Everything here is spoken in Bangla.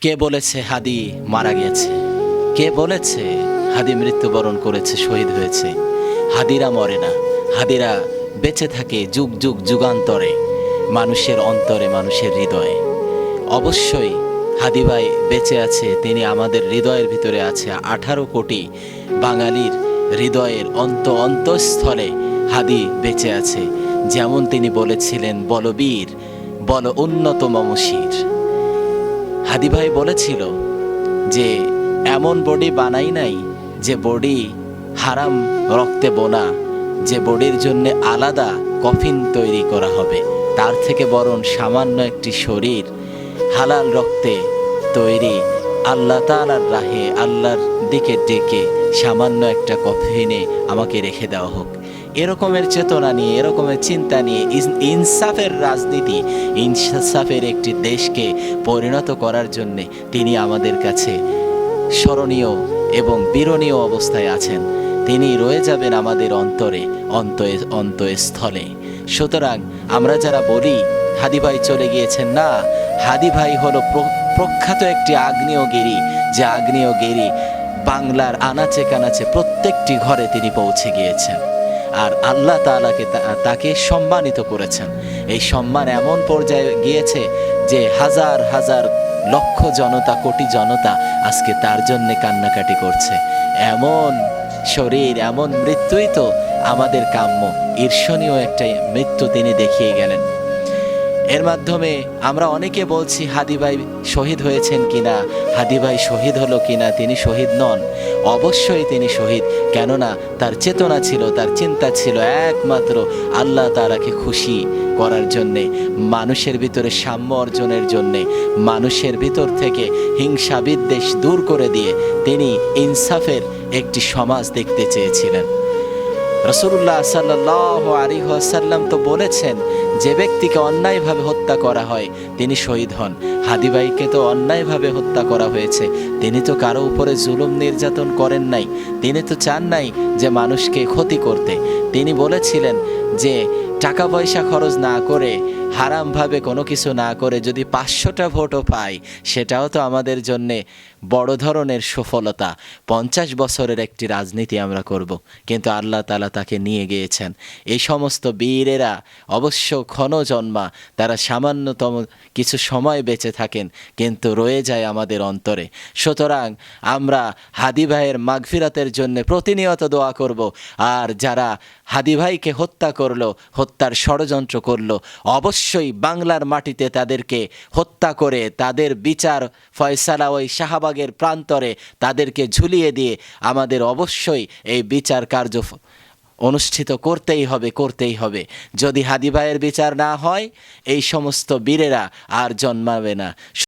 কে বলেছে হাদি মারা গেছে? কে বলেছে হাদি মৃত্যুবরণ করেছে, শহীদ হয়েছে? হাদিরা মরে না, হাদিরা বেঁচে থাকে যুগ যুগ যুগান্তরে, মানুষের অন্তরে, মানুষের হৃদয়ে। অবশ্যই হাদি ভাই বেঁচে আছে, তিনি আমাদের হৃদয়ের ভিতরে আছে। 18 কোটি বাঙালির হৃদয়ের অন্তঃস্থলে হাদি বেঁচে আছে। যেমন তিনি বলেছিলেন, বলবীর বল উন্নত মমশির। হাদি ভাই বলেছিল যে এমন বডি বানাই নাই যে বডি হারাম রক্তে বোনা, যে বডির জন্য আলাদা কফিন তৈরি করা হবে, তার থেকে বরং সামান্য একটি শরীর হালাল রক্তে তৈরি, আল্লাহ তাআলার রাহে, আল্লাহর দিকে ডেকে সামান্য একটা কফিনে আমাকে রেখে দেওয়া হোক। এরকমের চেতনা নিয়ে, এরকমের চিন্তা নিয়ে ইনসাফের রাজনীতি, ইনসাফের একটি দেশকে পরিণত করার জন্যে তিনি আমাদের কাছে স্মরণীয় এবং বিরণীয় অবস্থায় আছেন। তিনি রয়ে যাবেন আমাদের অন্তরে, অন্তঃস্থলে। সুতরাং আমরা যারা বলি হাদি ভাই চলে গিয়েছেন, না, হাদি ভাই হলো প্রখ্যাত একটি আগ্নেয়গিরি, যে আগ্নেয়গিরি বাংলার আনাচে কানাচে প্রত্যেকটি ঘরে তিনি পৌঁছে গিয়েছেন। আর আল্লাহ তাআলাকে তাকে সম্মানিত করেছেন। এই সম্মান এমন পর্যায়ে গিয়েছে যে হাজার হাজার লক্ষ জনতা, কোটি জনতা আজকে তার জন্য কান্নাকাটি করছে। এমন শরীর, এমন মৃত্যুই তো আমাদের কাম্য। ঈর্ষণীয় একটা মৃত্যু তিনি দেখিয়ে গেলেন। এর মাধ্যমে আমরা অনেকে বলছি হাদি ভাই শহীদ হয়েছেন কিনা, হাদি ভাই শহীদ হলো কিনা। তিনি শহীদ নন, অবশ্যই তিনি শহীদ। কেননা তার চেতনা ছিল, তার চিন্তা ছিল একমাত্র আল্লাহ তাআলাকে খুশি করার জন্যে, মানুষের ভিতরে সাম্য অর্জনের জন্যে, মানুষের ভিতর থেকে হিংসা বিদ্বেষ দূর করে দিয়ে তিনি ইনসাফের একটি সমাজ দেখতে চেয়েছিলেন। রাসূলুল্লাহ সাল্লাল্লাহু আলাইহি ওয়াসাল্লাম তো বলেছেন, যে ব্যক্তিকে অন্যায়ভাবে হত্যা করা হয় তিনি শহীদ হন। হাদি ভাইকে তো অন্যায়ভাবে হত্যা করা হয়েছে, তিনি তো কারো উপরে জুলুম নির্যাতন করেন নাই, তিনি তো চান নাই যে মানুষকে ক্ষতি করতে। তিনি বলেছিলেন যে টাকা পয়সা খরচ না করে, হারামভাবে কোনো কিছু না করে যদি 500টা ভোটও পাই, সেটাও তো আমাদের জন্যে বড় ধরনের সফলতা। 50 বছরের একটি রাজনীতি আমরা করব, কিন্তু আল্লাহ তাআলা তাকে নিয়ে গিয়েছেন। এই সমস্ত বীরেরা অবশ্য ক্ষণজন্মা, তারা সামান্যতম কিছু সময় বেঁচে থাকেন, কিন্তু রয়ে যায় আমাদের অন্তরে। সুতরাং আমরা হাদি ভাইয়ের মাগফিরাতের জন্য প্রতিনিয়ত দোয়া করব। আর যারা হাদি ভাইকে হত্যা করলো, হত্যার ষড়যন্ত্র করলো, অবশ্যই বাংলার মাটিতে তাদেরকে হত্যা করে তাদের বিচার ফয়সালা ওই শাহবাগের প্রান্তরে তাদেরকে ঝুলিয়ে দিয়ে আমাদের অবশ্যই এই বিচার কার্য অনুষ্ঠিত করতেই হবে। যদি হাদি ভাইয়ের বিচার না হয়, এই সমস্ত বীরেরা আর জন্মাবে না।